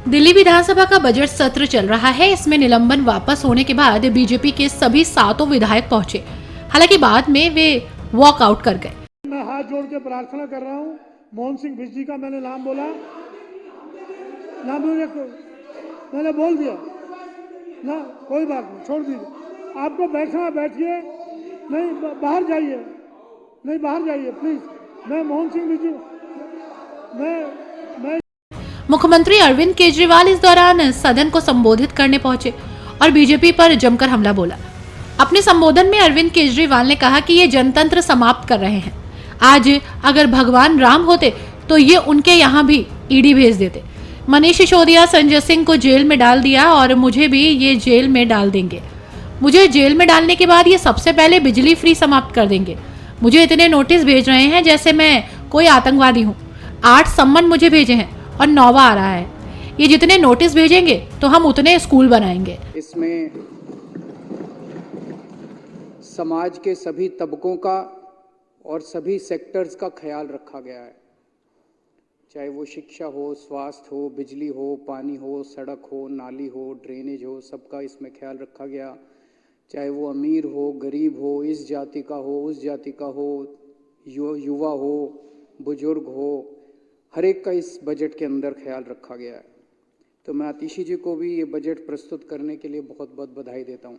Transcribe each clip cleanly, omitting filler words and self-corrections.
दिल्ली विधानसभा का बजट सत्र चल रहा है। इसमें निलंबन वापस होने के बाद बीजेपी के सभी 7 विधायक पहुंचे। हालांकि बाद में वे वॉकआउट कर गए। मैं हाथ जोड़ के प्रार्थना कर रहा हूं, मोहन सिंह बिजली का मैंने नाम बोला, नाम मैंने बोल दिया ना, कोई बात नहीं, छोड़ दीजिए। आपको बैठना बैठिए, नहीं बाहर जाइए, नहीं बाहर जाइए प्लीज। मैं मोहन सिंह बिजली, मैं मुख्यमंत्री अरविंद केजरीवाल इस दौरान सदन को संबोधित करने पहुंचे और बीजेपी पर जमकर हमला बोला। अपने संबोधन में अरविंद केजरीवाल ने कहा कि ये जनतंत्र समाप्त कर रहे हैं। आज अगर भगवान राम होते तो ये उनके यहाँ भी ईडी भेज देते। मनीष सिसोदिया, संजय सिंह को जेल में डाल दिया और मुझे भी ये जेल में डाल देंगे। मुझे जेल में डालने के बाद ये सबसे पहले बिजली फ्री समाप्त कर देंगे। मुझे इतने नोटिस भेज रहे हैं जैसे मैं कोई आतंकवादी हूँ। 8 सम्मन मुझे भेजे हैं और 9वां आ रहा है। ये जितने नोटिस भेजेंगे तो हम उतने स्कूल बनाएंगे। इसमें समाज के सभी तबकों का और सभी सेक्टर्स का ख्याल रखा गया है, चाहे वो शिक्षा हो, स्वास्थ्य हो, बिजली हो, पानी हो, सड़क हो, नाली हो, ड्रेनेज हो, सबका इसमें ख्याल रखा गया। चाहे वो अमीर हो, गरीब हो, इस जाति का हो, उस जाति का हो, युवा हो, बुजुर्ग हो, हर एक का इस बजट के अंदर ख्याल रखा गया है। तो मैं आतिशी जी को भी ये बजट प्रस्तुत करने के लिए बहुत बहुत बधाई देता हूँ।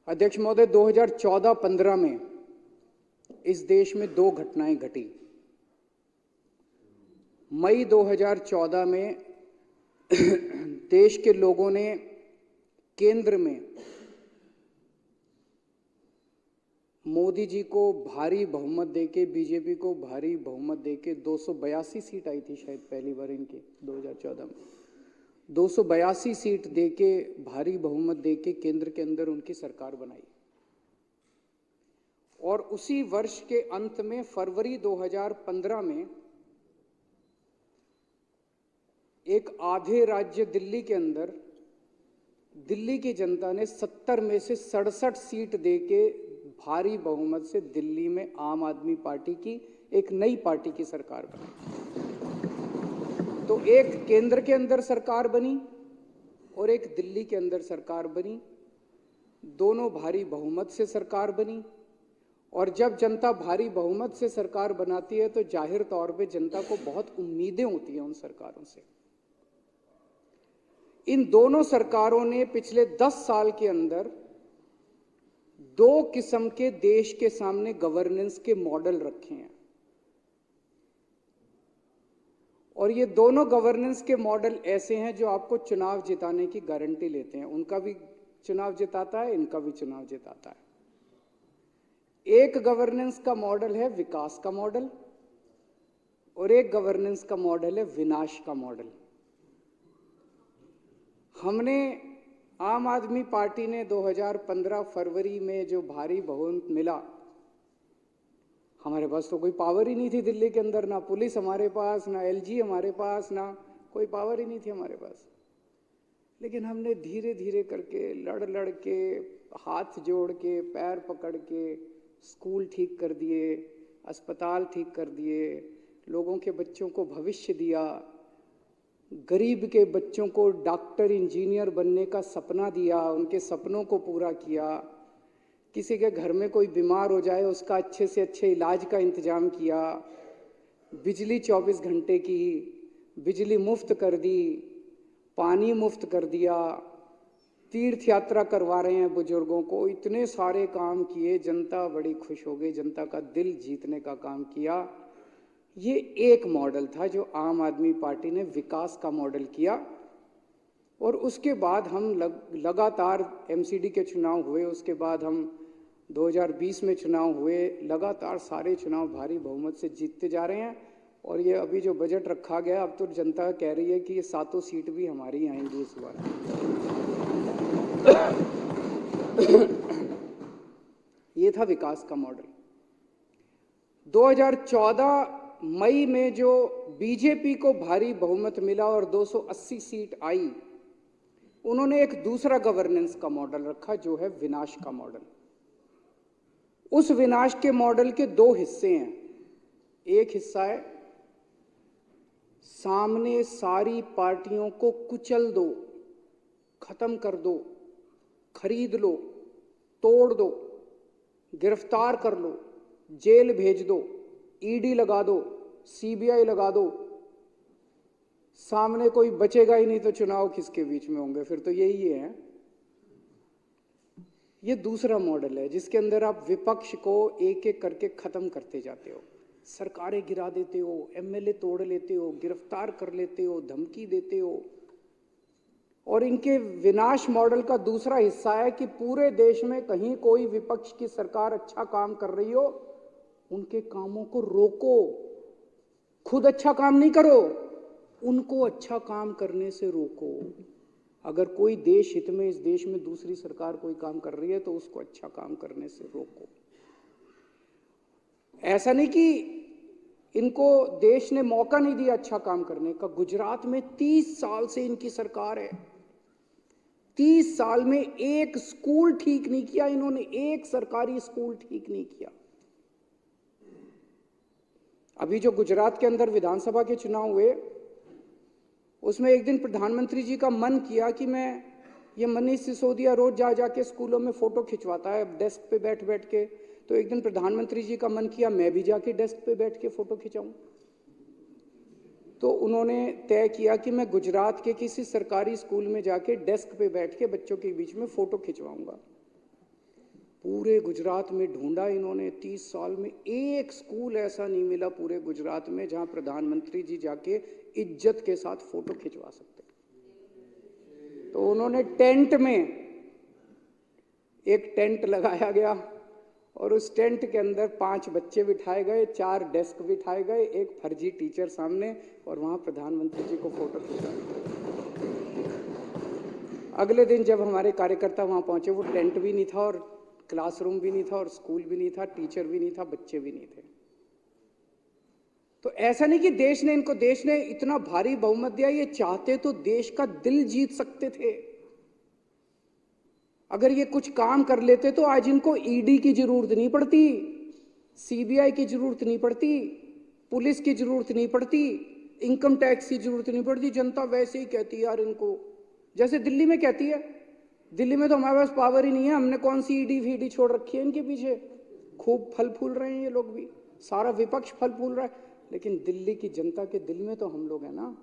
अध्यक्ष महोदय, 2014-15 में इस देश में 2 घटनाएं घटी। मई 2014 में देश के लोगों ने केंद्र में मोदी जी को भारी बहुमत देके, बीजेपी को भारी बहुमत देके 282 सीट आई थी शायद पहली बार इनके 2014 में। 282 सीट देके, भारी बहुमत देके केंद्र के अंदर उनकी सरकार बनाई। और उसी वर्ष के अंत में फरवरी 2015 में एक आधे राज्य दिल्ली के अंदर दिल्ली की जनता ने 70 में से 67 सीट देके भारी बहुमत से दिल्ली में आम आदमी पार्टी की एक नई पार्टी की सरकार बनी। तो एक केंद्र के अंदर सरकार बनी और एक दिल्ली के अंदर सरकार बनी। दोनों भारी बहुमत से सरकार बनी। और जब जनता भारी बहुमत से सरकार बनाती है तो जाहिर तौर पे जनता को बहुत उम्मीदें होती हैं उन सरकारों से। इन दोनों सरकारों ने पिछले 10 साल के अंदर 2 किस्म के देश के सामने गवर्नेंस के मॉडल रखे हैं। और ये दोनों गवर्नेंस के मॉडल ऐसे हैं जो आपको चुनाव जिताने की गारंटी लेते हैं। उनका भी चुनाव जिताता है, इनका भी चुनाव जिताता है। एक गवर्नेंस का मॉडल है विकास का मॉडल और एक गवर्नेंस का मॉडल है विनाश का मॉडल। हमने आम आदमी पार्टी ने 2015 फरवरी में जो भारी बहुमत मिला, हमारे पास तो कोई पावर ही नहीं थी दिल्ली के अंदर, ना पुलिस हमारे पास, ना एलजी हमारे पास, ना कोई पावर ही नहीं थी हमारे पास। लेकिन हमने धीरे धीरे करके, लड़ लड़ के, हाथ जोड़ के, पैर पकड़ के स्कूल ठीक कर दिए, अस्पताल ठीक कर दिए, लोगों के बच्चों को भविष्य दिया, गरीब के बच्चों को डॉक्टर इंजीनियर बनने का सपना दिया, उनके सपनों को पूरा किया। किसी के घर में कोई बीमार हो जाए उसका अच्छे से अच्छे इलाज का इंतजाम किया। बिजली 24 घंटे की, बिजली मुफ्त कर दी, पानी मुफ्त कर दिया, तीर्थ यात्रा करवा रहे हैं बुजुर्गों को। इतने सारे काम किए, जनता बड़ी खुश हो गई, जनता का दिल जीतने का काम किया। ये एक मॉडल था जो आम आदमी पार्टी ने विकास का मॉडल किया। और उसके बाद हम लगातार एमसीडी के चुनाव हुए, उसके बाद हम 2020 में चुनाव हुए, लगातार सारे चुनाव भारी बहुमत से जीतते जा रहे हैं। और ये अभी जो बजट रखा गया, अब तो जनता कह रही है कि ये 7 सीट भी हमारी आएंगी इस बार। ये था विकास का मॉडल। 2014 मई में जो बीजेपी को भारी बहुमत मिला और 280 सीट आई, उन्होंने एक दूसरा गवर्नेंस का मॉडल रखा जो है विनाश का मॉडल। उस विनाश के मॉडल के 2 हिस्से हैं। एक हिस्सा है सामने सारी पार्टियों को कुचल दो, खत्म कर दो, खरीद लो, तोड़ दो, गिरफ्तार कर लो, जेल भेज दो, ईडी लगा दो, सीबीआई लगा दो, सामने कोई बचेगा ही नहीं तो चुनाव किसके बीच में होंगे? फिर तो यही है। ये दूसरा मॉडल है जिसके अंदर आप विपक्ष को एक एक करके खत्म करते जाते हो, सरकारें गिरा देते हो, एमएलए तोड़ लेते हो, गिरफ्तार कर लेते हो, धमकी देते हो। और इनके विनाश मॉडल का दूसरा हिस्सा है कि पूरे देश में कहीं कोई विपक्ष की सरकार अच्छा काम कर रही हो, उनके कामों को रोको, खुद अच्छा काम नहीं करो, उनको अच्छा काम करने से रोको। अगर कोई देश हित में इस देश में दूसरी सरकार कोई काम कर रही है तो उसको अच्छा काम करने से रोको। ऐसा नहीं कि इनको देश ने मौका नहीं दिया अच्छा काम करने का। गुजरात में 30 साल से इनकी सरकार है, 30 साल में एक स्कूल ठीक नहीं किया इन्होंने, एक सरकारी स्कूल ठीक नहीं किया। अभी जो गुजरात के अंदर विधानसभा के चुनाव हुए, उसमें एक दिन प्रधानमंत्री जी का मन किया कि मैं, ये मनीष सिसोदिया रोज जा जाके स्कूलों में फोटो खिंचवाता है डेस्क पे बैठ बैठ के, तो एक दिन प्रधानमंत्री जी का मन किया मैं भी जाके डेस्क पे बैठ के फोटो खिंचाऊं। तो उन्होंने तय किया कि मैं गुजरात के किसी सरकारी स्कूल में जाके डेस्क पे बैठ के बच्चों के बीच में फोटो खिंचवाऊंगा। पूरे गुजरात में ढूंढा इन्होंने, 30 साल में एक स्कूल ऐसा नहीं मिला पूरे गुजरात में जहां प्रधानमंत्री जी जाके इज्जत के साथ फोटो खिंचवा सकते। तो उन्होंने टेंट में एक टेंट लगाया गया और उस टेंट के अंदर 5 बच्चे बिठाए गए, 4 डेस्क बिठाए गए, एक फर्जी टीचर सामने, और वहां प्रधानमंत्री जी को फोटो खिंचाया। अगले दिन जब हमारे कार्यकर्ता वहां पहुंचे, वो टेंट भी नहीं था और क्लासरूम भी नहीं था और स्कूल भी नहीं था, टीचर भी नहीं था, बच्चे भी नहीं थे। तो ऐसा नहीं कि देश ने इतना भारी बहुमत दिया, ये चाहते तो देश का दिल जीत सकते थे। अगर ये कुछ काम कर लेते तो आज इनको ईडी की जरूरत नहीं पड़ती, सीबीआई की जरूरत नहीं पड़ती, पुलिस की जरूरत नहीं पड़ती, इनकम टैक्स की जरूरत नहीं पड़ती। जनता वैसे ही कहती है यार इनको, जैसे दिल्ली में कहती है। दिल्ली में तो हमारे पास पावर ही नहीं है, हमने कौन सी ईडी फीडी छोड़ रखी है इनके पीछे। खूब फल फूल रहे हैं ये लोग भी, सारा विपक्ष फल फूल रहा है, लेकिन दिल्ली की जनता के दिल में तो हम लोग हैं ना।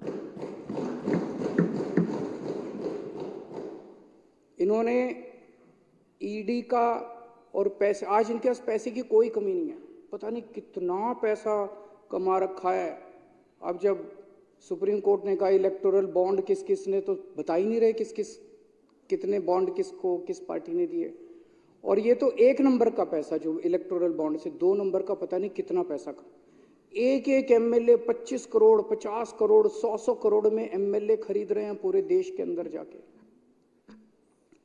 इन्होंने ईडी का और पैसे, आज इनके पास पैसे की कोई कमी नहीं है, पता नहीं कितना पैसा कमा रखा है। अब जब सुप्रीम कोर्ट ने कहा इलेक्टोरल बॉन्ड किस किस ने, तो बता ही नहीं रहे किस किस कितने बॉन्ड किसको किस पार्टी ने दिए। और ये तो 1 नंबर का पैसा जो इलेक्टोरल बॉन्ड से, 2 नंबर का पता नहीं कितना पैसा का। एक एक एमएलए 25 करोड़ 50 करोड़ 100 करोड़ में एमएलए खरीद रहे हैं पूरे देश के अंदर जाके।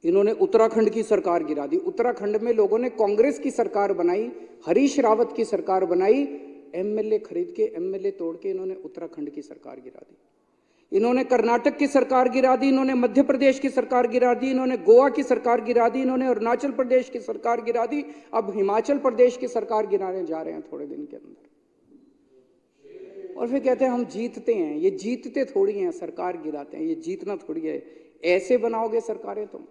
इन्होंने उत्तराखंड की सरकार गिरा दी। उत्तराखंड में लोगों ने कांग्रेस की सरकार बनाई, हरीश रावत की सरकार बनाई, एमएलए खरीद के, एमएलए तोड़ के इन्होंने उत्तराखंड की सरकार गिरा दी। इन्होंने कर्नाटक की सरकार गिरा दी, इन्होंने मध्य प्रदेश की सरकार गिरा दी, इन्होंने गोवा की सरकार गिरा दी, इन्होंने अरुणाचल प्रदेश की सरकार गिरा दी, अब हिमाचल प्रदेश की सरकार गिराने जा रहे हैं थोड़े दिन के अंदर। और फिर कहते हैं हम जीतते हैं। ये जीतते थोड़ी हैं, सरकार गिराते हैं, ये जीतना थोड़ी है। ऐसे बनाओगे सरकारें तुम।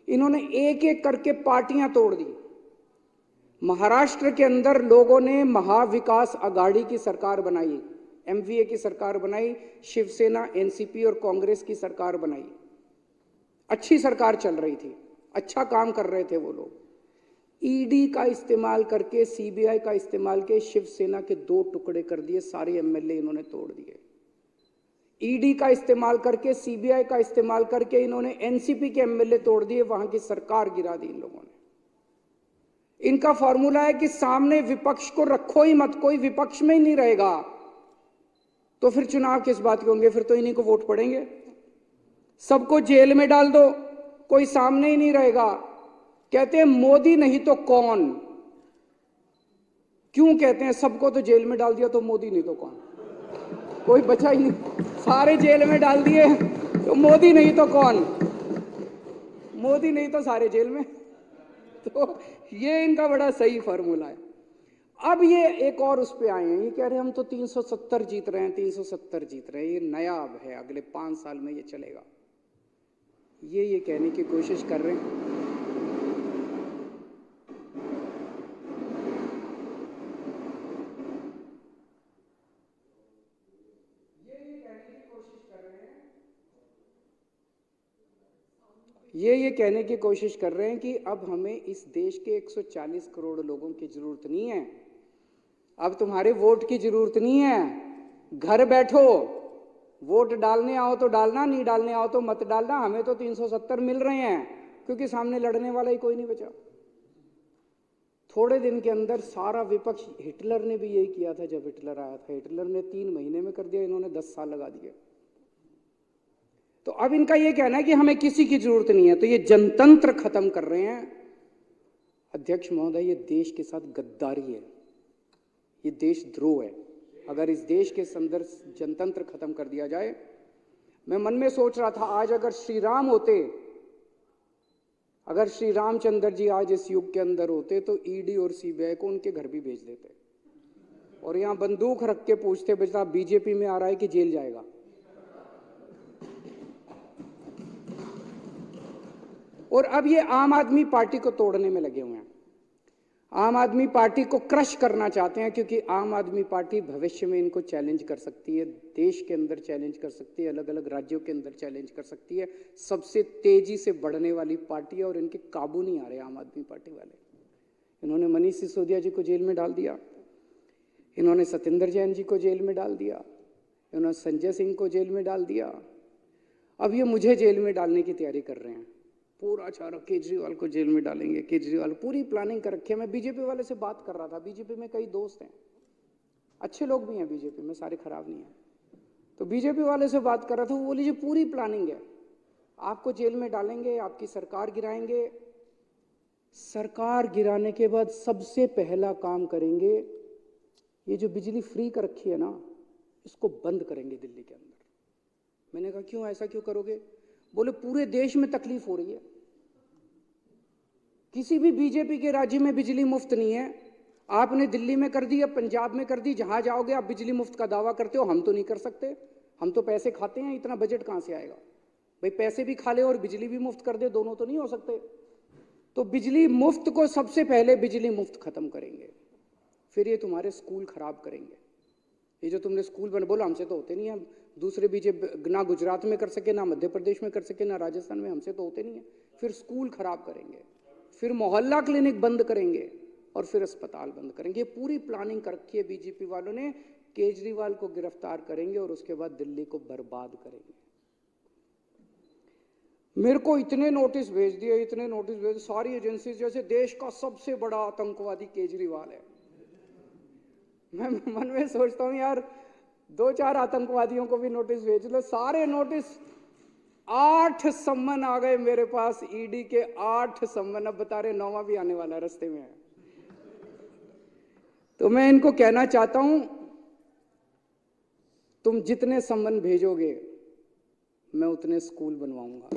इन्होंने एक एक करके पार्टियां तोड़ दी। महाराष्ट्र के अंदर लोगों ने महाविकास आघाड़ी की सरकार बनाई, एमवीए की सरकार बनाई, शिवसेना, एनसीपी और कांग्रेस की सरकार बनाई। अच्छी सरकार चल रही थी, अच्छा काम कर रहे थे वो लोग। ईडी का इस्तेमाल करके, सीबीआई का इस्तेमाल के शिवसेना के 2 टुकड़े कर दिए, सारे एमएलए इन्होंने तोड़ दिए। ईडी का इस्तेमाल करके, सीबीआई का इस्तेमाल करके इन्होंने एनसीपी के एमएलए तोड़ दिए, वहां की सरकार गिरा दी इन लोगों ने। इनका फॉर्मूला है कि सामने विपक्ष को रखो ही मत, कोई विपक्ष में ही नहीं रहेगा तो फिर चुनाव किस बात के होंगे, फिर तो इन्हीं को वोट पड़ेंगे। सबको जेल में डाल दो, कोई सामने ही नहीं रहेगा। कहते हैं मोदी नहीं तो कौन। क्यों कहते हैं सबको तो जेल में डाल दिया तो मोदी नहीं तो कौन, कोई बचा ही नहीं, सारे जेल में डाल दिए तो मोदी नहीं तो कौन, मोदी नहीं तो सारे जेल में। तो ये इनका बड़ा सही फॉर्मूला है। अब ये एक और उस पे आए हैं, ये कह रहे हैं हम तो 370 जीत रहे हैं, 370 जीत रहे हैं, ये नया अब है, अगले 5 साल में ये चलेगा, ये कहने की कोशिश कर रहे हैं। ये कहने की कोशिश कर रहे हैं कि अब हमें इस देश के 140 करोड़ लोगों की जरूरत नहीं है, अब तुम्हारे वोट की जरूरत नहीं है, घर बैठो, वोट डालने आओ तो डालना, नहीं डालने आओ तो मत डालना, हमें तो 370 मिल रहे हैं, क्योंकि सामने लड़ने वाला ही कोई नहीं बचा। थोड़े दिन के अंदर सारा विपक्ष, हिटलर ने भी यही किया था, जब हिटलर आया था, हिटलर ने 3 महीने में कर दिया, इन्होंने 10 साल लगा दिए। तो अब इनका यह कहना है कि हमें किसी की जरूरत नहीं है, तो ये जनतंत्र खत्म कर रहे हैं। अध्यक्ष महोदय, ये देश के साथ गद्दारी है, ये देशद्रोह है। अगर इस देश के अंदर जनतंत्र खत्म कर दिया जाए, मैं मन में सोच रहा था, आज अगर श्री राम होते, अगर श्री रामचंद्र जी आज इस युग के अंदर होते, तो ईडी और सीबीआई को उनके घर भी भेज देते और यहां बंदूक रख के पूछते, बेटा बीजेपी में आ रहा है कि जेल जाएगा। और अब ये आम आदमी पार्टी को तोड़ने में लगे हुए हैं, आम आदमी पार्टी को क्रश करना चाहते हैं, क्योंकि आम आदमी पार्टी भविष्य में इनको चैलेंज कर सकती है, देश के अंदर चैलेंज कर सकती है, अलग अलग राज्यों के अंदर चैलेंज कर सकती है। सबसे तेजी से बढ़ने वाली पार्टी है और इनके काबू नहीं आ रहे आम आदमी पार्टी वाले। इन्होंने मनीष सिसोदिया जी को जेल में डाल दिया, इन्होंने सत्येंद्र जैन जी को जेल में डाल दिया, इन्होंने संजय सिंह को जेल में डाल दिया, अब ये मुझे जेल में डालने की तैयारी कर रहे हैं। पूरा चारा केजरीवाल को जेल में डालेंगे, केजरीवाल पूरी प्लानिंग कर रखी है। मैं बीजेपी वाले से बात कर रहा था, बीजेपी में कई दोस्त हैं, अच्छे लोग भी हैं बीजेपी में, सारे खराब नहीं हैं। तो बीजेपी वाले से बात कर रहा था, वो बोली जी पूरी प्लानिंग है, आपको जेल में डालेंगे, आपकी सरकार गिराएंगे, सरकार गिराने के बाद सबसे पहला काम करेंगे, ये जो बिजली फ्री कर रखी है ना, इसको बंद करेंगे दिल्ली के अंदर। मैंने कहा क्यों, ऐसा क्यों करोगे? बोले पूरे देश में तकलीफ हो रही है, किसी भी बीजेपी के राज्य में बिजली मुफ्त नहीं है, आपने दिल्ली में कर दी, अब पंजाब में कर दी, जहां जाओगे आप बिजली मुफ्त का दावा करते हो, हम तो नहीं कर सकते, हम तो पैसे खाते हैं, इतना बजट कहां से आएगा भाई? पैसे भी खा ले और बिजली भी मुफ्त कर दे, दोनों तो नहीं हो सकते। तो बिजली मुफ्त को सबसे पहले बिजली मुफ्त खत्म करेंगे, फिर ये तुम्हारे स्कूल खराब करेंगे। ये जो तुमने स्कूल बन, बोला हमसे तो होते नहीं है, दूसरे बीजेपी ना गुजरात में कर सके, ना मध्य प्रदेश में कर सके, ना राजस्थान में, हमसे तो होते नहीं है। फिर स्कूल खराब करेंगे, फिर मोहल्ला क्लिनिक बंद करेंगे और फिर अस्पताल बंद करेंगे। पूरी प्लानिंग कर रखी है बीजेपी वालों ने। केजरीवाल को गिरफ्तार करेंगे और उसके बाद दिल्ली को बर्बाद करेंगे। मेरे को इतने नोटिस भेज दिए, इतने नोटिस भेज, सारी एजेंसी, जैसे देश का सबसे बड़ा आतंकवादी केजरीवाल है। मैं मन में सोचता हूं यार 2-4 आतंकवादियों को भी नोटिस भेज लो, सारे नोटिस, 8 सम्मन आ गए मेरे पास, ईडी के 8 सम्मन, अब बता रहे 9वां भी आने वाला रास्ते में है। तो मैं इनको कहना चाहता हूं, तुम जितने सम्मन भेजोगे मैं उतने स्कूल बनवाऊंगा।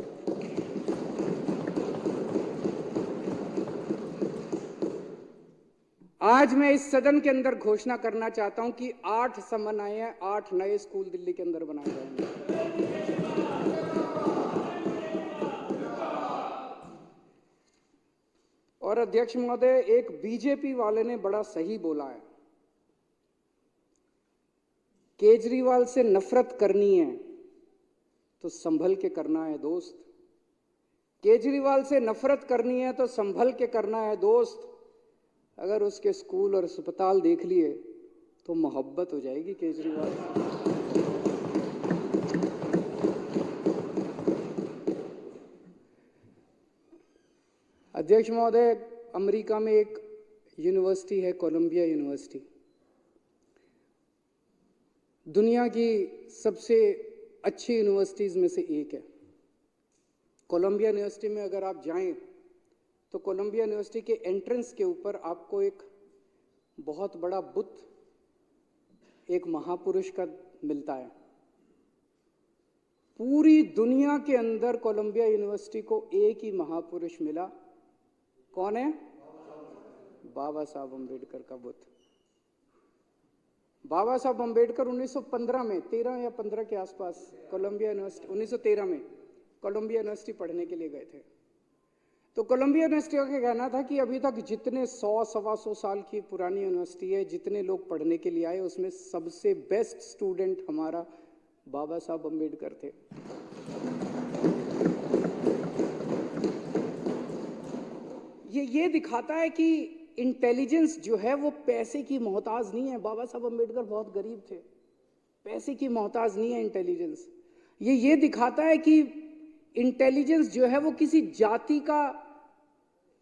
आज मैं इस सदन के अंदर घोषणा करना चाहता हूं कि 8 सम्मन आए हैं, 8 नए स्कूल दिल्ली के अंदर बनाए जाएंगे। और अध्यक्ष महोदय, एक बीजेपी वाले ने बड़ा सही बोला है, केजरीवाल से नफरत करनी है तो संभल के करना है दोस्त, केजरीवाल से नफरत करनी है तो संभल के करना है दोस्त। अगर उसके स्कूल और अस्पताल देख लिए तो मोहब्बत हो जाएगी केजरीवाल से। अध्यक्ष महोदय, अमेरिका में एक यूनिवर्सिटी है, कोलंबिया यूनिवर्सिटी, दुनिया की सबसे अच्छी यूनिवर्सिटीज में से एक है। कोलंबिया यूनिवर्सिटी में अगर आप जाएं तो कोलंबिया यूनिवर्सिटी के एंट्रेंस के ऊपर आपको एक बहुत बड़ा बुत, एक महापुरुष का मिलता है। पूरी दुनिया के अंदर कोलंबिया यूनिवर्सिटी को एक ही महापुरुष मिला, कौन है? बाबा साहब अम्बेडकर का बुत। बाबा साहब अम्बेडकर 1915 में 13 या 15 के आसपास कोलंबिया यूनिवर्सिटी 1913 में कोलंबिया यूनिवर्सिटी पढ़ने के लिए गए थे। तो कोलंबिया यूनिवर्सिटी का कहना था कि अभी तक जितने 100-125 साल की पुरानी यूनिवर्सिटी है, जितने लोग पढ़ने के लिए आए, उसमें सबसे बेस्ट स्टूडेंट हमारा बाबा साहब अम्बेडकर थे। ये दिखाता है कि इंटेलिजेंस जो है वो पैसे की मोहताज नहीं है। बाबा साहब अम्बेडकर बहुत गरीब थे, पैसे की मोहताज नहीं है इंटेलिजेंस। ये दिखाता है कि इंटेलिजेंस जो है वो किसी जाति का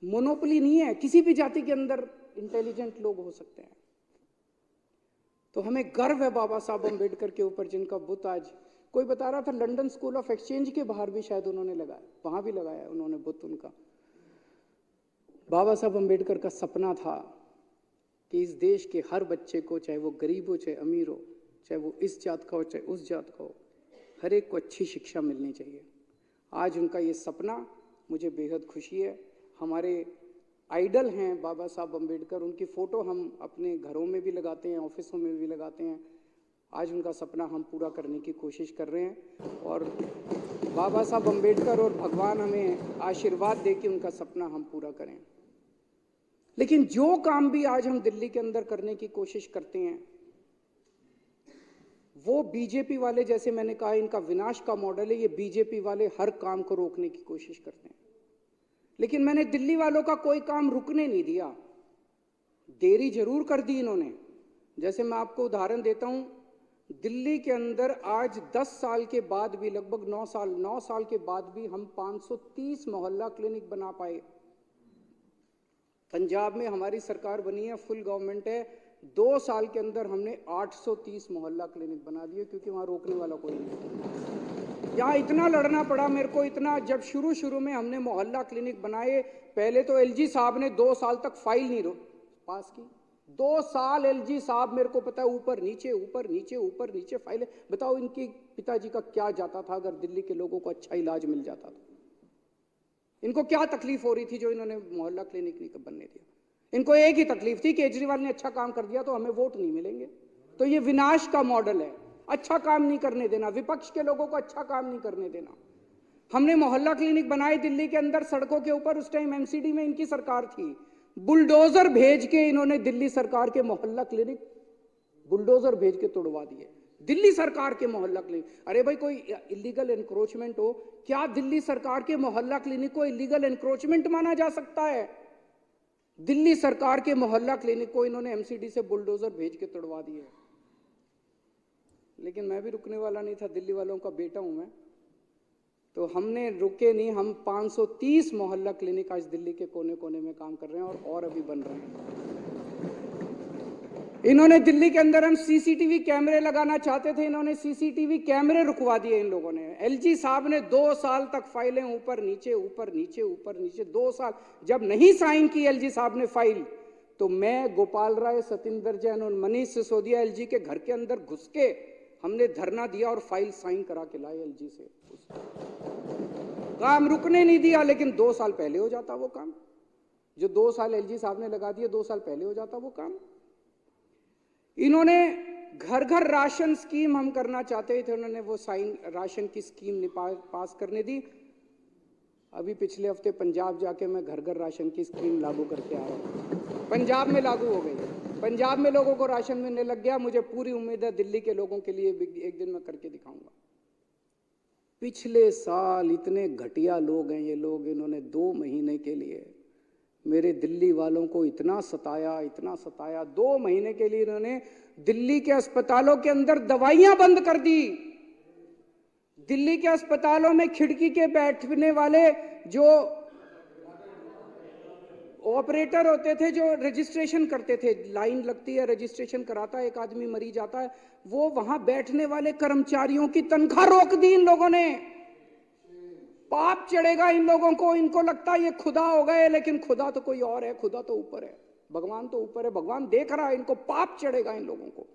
मोनोपोली नहीं है, किसी भी जाति के अंदर इंटेलिजेंट लोग हो सकते हैं। तो हमें गर्व है बाबा साहब अम्बेडकर के ऊपर, जिनका बुत आज कोई बता रहा था लंदन स्कूल ऑफ एक्सचेंज के बाहर भी शायद उन्होंने लगाया, वहां भी लगाया उन्होंने बुत उनका। बाबा साहब अम्बेडकर का सपना था कि इस देश के हर बच्चे को, चाहे वो गरीब हो चाहे अमीर हो, चाहे वो इस जात का हो चाहे उस जात का हो, हर एक को अच्छी शिक्षा मिलनी चाहिए। आज उनका ये सपना, मुझे बेहद खुशी है। हमारे आइडल हैं बाबा साहब अम्बेडकर, उनकी फ़ोटो हम अपने घरों में भी लगाते हैं, ऑफिसों में भी लगाते हैं। आज उनका सपना हम पूरा करने की कोशिश कर रहे हैं और बाबा साहब अम्बेडकर और भगवान हमें आशीर्वाद दे कि उनका सपना हम पूरा करें। लेकिन जो काम भी आज हम दिल्ली के अंदर करने की कोशिश करते हैं, वो बीजेपी वाले, जैसे मैंने कहा, इनका विनाश का मॉडल है। ये बीजेपी वाले हर काम को रोकने की कोशिश करते हैं, लेकिन मैंने दिल्ली वालों का कोई काम रुकने नहीं दिया। देरी जरूर कर दी इन्होंने। जैसे मैं आपको उदाहरण देता हूं, दिल्ली के अंदर आज 10 साल के बाद भी, लगभग 9 साल के बाद भी हम 530 मोहल्ला क्लिनिक बना पाए। पंजाब में हमारी सरकार बनी है, फुल गवर्नमेंट है, 2 साल के अंदर हमने 830 मोहल्ला क्लिनिक बना दिए, क्योंकि वहां रोकने वाला कोई नहीं। यहाँ इतना लड़ना पड़ा मेरे को, इतना, जब शुरू में हमने मोहल्ला क्लिनिक बनाए, पहले तो एलजी साहब ने 2 साल तक फाइल नहीं पास की। 2 साल एलजी साहब, मेरे को पता है, ऊपर नीचे फाइलें। बताओ इनके पिताजी का क्या जाता था अगर दिल्ली के लोगों को अच्छा इलाज मिल जाता था? इनको क्या तकलीफ हो रही थी जो इन्होंने मोहल्ला क्लिनिक नहीं बनने दिया? इनको एक ही तकलीफ थी, केजरीवाल ने अच्छा काम कर दिया तो हमें वोट नहीं मिलेंगे। तो ये विनाश का मॉडल है, अच्छा काम नहीं करने देना, विपक्ष के लोगों को अच्छा काम नहीं करने देना। हमने मोहल्ला क्लिनिक बनाए दिल्ली के अंदर, सड़कों के ऊपर। उस टाइम एमसीडी में इनकी सरकार थी, बुलडोजर भेज के इन्होंने दिल्ली सरकार के मोहल्ला क्लिनिक बुलडोजर भेज के तोड़वा दिए। दिल्ली सरकार के मोहल्ला क्लिनिक, अरे भाई कोई इलीगल एनक्रोचमेंट हो, क्या दिल्ली सरकार के मोहल्ला क्लिनिक को इलीगल एनक्रोचमेंट माना जा सकता है? दिल्ली सरकार के मोहल्ला क्लिनिक को इन्होंने एमसीडी से बुलडोजर भेज के तोड़वा दिए। लेकिन मैं भी रुकने वाला नहीं था, दिल्ली वालों का बेटा हूं मैं, तो हमने रुके नहीं। हम 530 मोहल्ला क्लिनिक आज दिल्ली के कोने कोने में काम कर रहे हैं और अभी बन रहे हैं। इन्होंने दिल्ली के अंदर, हम सीसीटीवी कैमरे लगाना चाहते थे, इन्होंने सीसीटीवी कैमरे रुकवा दिए इन लोगों ने। एलजी साहब ने 2 साल तक फाइलें ऊपर नीचे 2 साल जब नहीं साइन की एलजी साहब ने फाइल, तो मैं, गोपाल राय, सतिंदर जैन और मनीष सिसोदिया एलजी के घर के अंदर घुस के हमने धरना दिया और फाइल साइन करा के लाए एलजी से। काम रुकने नहीं दिया, लेकिन 2 साल पहले हो जाता वो काम। जो 2 साल एलजी साहब ने लगा दिए, 2 साल पहले हो जाता वो काम। इन्होंने घर घर राशन स्कीम हम करना चाहते थे, उन्होंने वो साइन राशन की स्कीम पास करने दी। अभी पिछले हफ्ते पंजाब जाके मैं घर घर राशन की स्कीम लागू करके आया हूं। पंजाब में लागू हो गई, पंजाब में लोगों को राशन मिलने लग गया। मुझे पूरी उम्मीद है दिल्ली के लोगों के लिए एक दिन मैं करके दिखाऊंगा। पिछले साल इतने घटिया लोग हैं ये लोग, इन्होंने 2 महीने के लिए मेरे दिल्ली वालों को इतना सताया। 2 महीने के लिए इन्होंने दिल्ली के अस्पतालों के अंदर दवाइयां बंद कर दी। दिल्ली के अस्पतालों में खिड़की के बैठने वाले जो ऑपरेटर होते थे, जो रजिस्ट्रेशन करते थे, लाइन लगती है, रजिस्ट्रेशन कराता है, एक आदमी मरीज आता है, वो वहां बैठने वाले कर्मचारियों की तनख्वाह रोक दी इन लोगों ने। पाप चढ़ेगा इन लोगों को, इनको लगता है ये खुदा हो गए, लेकिन खुदा तो कोई और है, खुदा तो ऊपर है, भगवान तो ऊपर है, भगवान देख रहा है, इनको पाप चढ़ेगा इन लोगों को।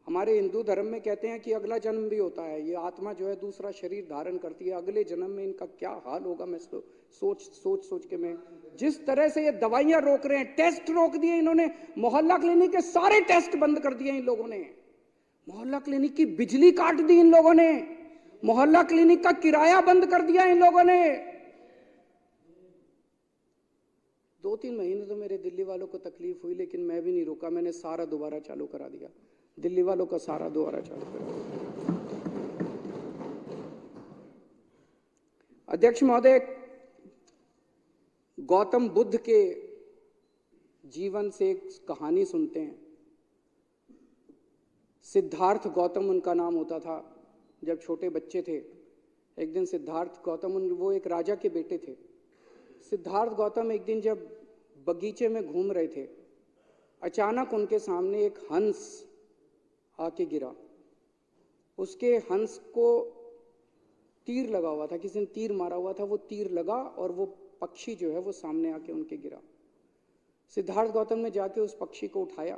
हमारे हिंदू धर्म में कहते हैं कि अगला जन्म भी होता है, ये आत्मा जो है दूसरा शरीर धारण करती है, अगले जन्म में इनका क्या हाल होगा मैं सोच के मैं जिस तरह से ये दवाइयां रोक रहे हैं, टेस्ट रोक दिए इन्होंने, मोहल्ला क्लिनिक के सारे टेस्ट बंद कर दिए इन लोगों ने, मोहल्ला क्लिनिक की बिजली काट दी इन लोगों ने, मोहल्ला क्लिनिक का किराया बंद कर दिया इन लोगों ने। 2-3 महीने तो मेरे दिल्ली वालों को तकलीफ हुई, लेकिन मैं भी नहीं रुका, मैंने सारा दोबारा चालू करा दिया, दिल्ली वालों का सारा दोबारा चालू करा दिया। अध्यक्ष महोदय, गौतम बुद्ध के जीवन से एक कहानी सुनते हैं। सिद्धार्थ गौतम उनका नाम होता था। जब छोटे बच्चे थे, एक दिन सिद्धार्थ गौतम, वो एक राजा के बेटे थे। सिद्धार्थ गौतम एक दिन जब बगीचे में घूम रहे थे, अचानक उनके सामने एक हंस आके गिरा। उसके हंस को तीर लगा हुआ था, किसी ने तीर मारा हुआ था, वो तीर लगा और वो पक्षी जो है वो सामने आके उनके गिरा। सिद्धार्थ गौतम ने जाके उस पक्षी को उठाया,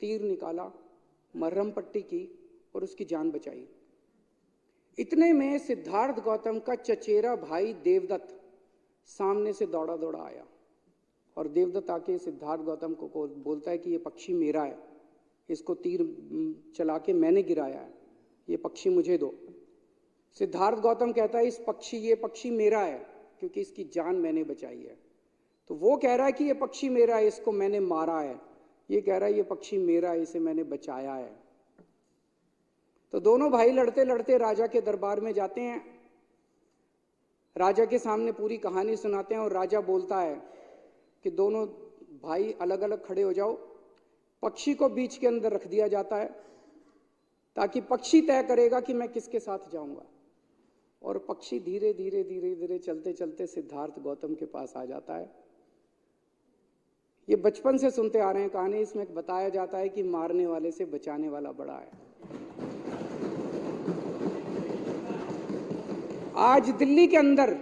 तीर निकाला, मरहम पट्टी की और उसकी जान बचाई। इतने में सिद्धार्थ गौतम का चचेरा भाई देवदत्त सामने से दौड़ा दौड़ा आया और देवदत्त आके सिद्धार्थ गौतम को बोलता है कि ये पक्षी मेरा है, इसको तीर चला के मैंने गिराया है, ये पक्षी मुझे दो। सिद्धार्थ गौतम कहता है ये पक्षी मेरा है क्योंकि इसकी जान मैंने बचाई है। तो वो कह रहा है कि ये पक्षी मेरा है, इसको मैंने मारा है। ये कह रहा है ये पक्षी मेरा है, इसे मैंने बचाया है। तो दोनों भाई लड़ते लड़ते राजा के दरबार में जाते हैं, राजा के सामने पूरी कहानी सुनाते हैं और राजा बोलता है कि दोनों भाई अलग अलग खड़े हो जाओ। पक्षी को बीच के अंदर रख दिया जाता है ताकि पक्षी तय करेगा कि मैं किसके साथ जाऊंगा। और पक्षी धीरे धीरे धीरे धीरे चलते चलते सिद्धार्थ गौतम के पास आ जाता है। ये बचपन से सुनते आ रहे हैं कहानी, इसमें बताया जाता है कि मारने वाले से बचाने वाला बड़ा है। आज दिल्ली के अंदर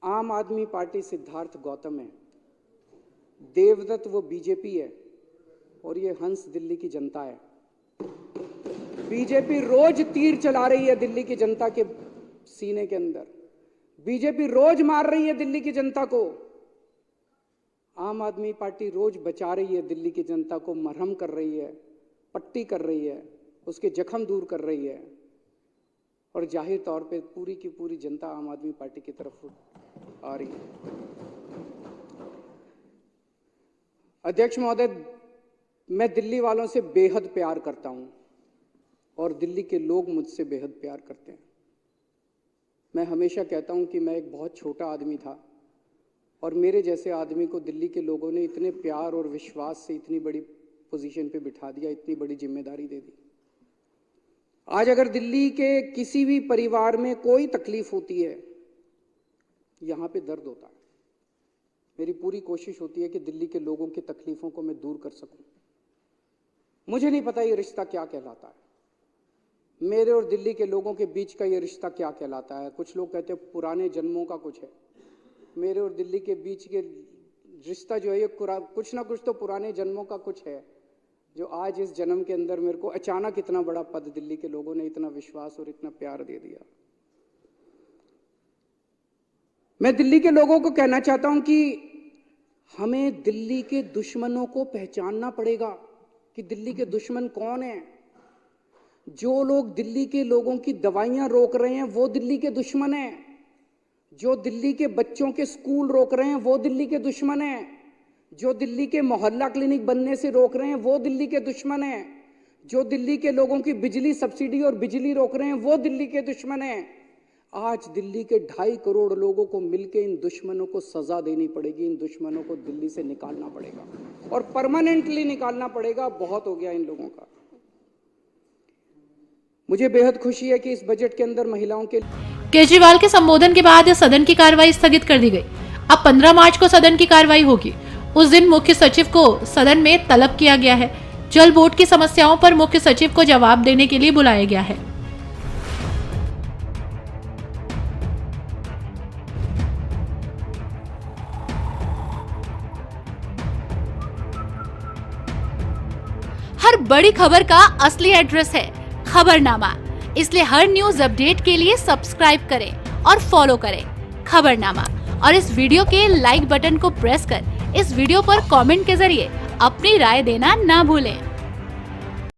आम आदमी पार्टी सिद्धार्थ गौतम है, देवदत्त वो बीजेपी है और ये हंस दिल्ली की जनता है। बीजेपी रोज तीर चला रही है दिल्ली की जनता के सीने के अंदर, बीजेपी रोज मार रही है दिल्ली की जनता को। आम आदमी पार्टी रोज बचा रही है दिल्ली की जनता को, मरहम कर रही है, पट्टी कर रही है, उसके जख्म दूर कर रही है और जाहिर तौर पे पूरी की पूरी जनता आम आदमी पार्टी की तरफ आ रही है। अध्यक्ष महोदय, मैं दिल्ली वालों से बेहद प्यार करता हूं और दिल्ली के लोग मुझसे बेहद प्यार करते हैं। मैं हमेशा कहता हूं कि मैं एक बहुत छोटा आदमी था और मेरे जैसे आदमी को दिल्ली के लोगों ने इतने प्यार और विश्वास से इतनी बड़ी पोजीशन पे बिठा दिया, इतनी बड़ी जिम्मेदारी दे दी। आज अगर दिल्ली के किसी भी परिवार में कोई तकलीफ होती है, यहाँ पे दर्द होता है। मेरी पूरी कोशिश होती है कि दिल्ली के लोगों की तकलीफों को मैं दूर कर सकूं। मुझे नहीं पता ये रिश्ता क्या कहलाता है, मेरे और दिल्ली के लोगों के बीच का ये रिश्ता क्या कहलाता है। कुछ लोग कहते हैं पुराने जन्मों का कुछ है, मेरे और दिल्ली के बीच के रिश्ता जो है ये कुछ ना कुछ तो पुराने जन्मों का कुछ है, जो आज इस जन्म के अंदर मेरे को अचानक इतना बड़ा पद दिल्ली के लोगों ने इतना विश्वास और इतना प्यार दे दिया। मैं दिल्ली के लोगों को कहना चाहता हूं कि हमें दिल्ली के दुश्मनों को पहचानना पड़ेगा कि दिल्ली के दुश्मन कौन है। जो लोग दिल्ली के लोगों की दवाइयां रोक रहे हैं वो दिल्ली के दुश्मन हैं, जो दिल्ली के बच्चों के स्कूल रोक रहे हैं वो दिल्ली के दुश्मन हैं, जो दिल्ली के मोहल्ला क्लिनिक बनने से रोक रहे हैं वो दिल्ली के दुश्मन हैं, जो दिल्ली के लोगों की बिजली सब्सिडी और बिजली रोक रहे हैं वो दिल्ली के दुश्मन हैं। आज दिल्ली के 2.5 करोड़ लोगों को मिलकर इन दुश्मनों को सजा देनी पड़ेगी, इन दुश्मनों को दिल्ली से निकालना पड़ेगा और परमानेंटली निकालना पड़ेगा। बहुत हो गया इन लोगों का। मुझे बेहद खुशी है कि इस बजट के अंदर महिलाओं के केजरीवाल के संबोधन के बाद सदन की कार्रवाई स्थगित कर दी गई। अब 15 मार्च को सदन की कार्रवाई होगी। उस दिन मुख्य सचिव को सदन में तलब किया गया है। जल बोर्ड की समस्याओं पर मुख्य सचिव को जवाब देने के लिए बुलाया गया है। हर बड़ी खबर का असली एड्रेस है खबरनामा, इसलिए हर न्यूज अपडेट के लिए सब्सक्राइब करें और फॉलो करें खबरनामा और इस वीडियो के लाइक बटन को प्रेस कर इस वीडियो पर कमेंट के जरिए अपनी राय देना ना भूलें।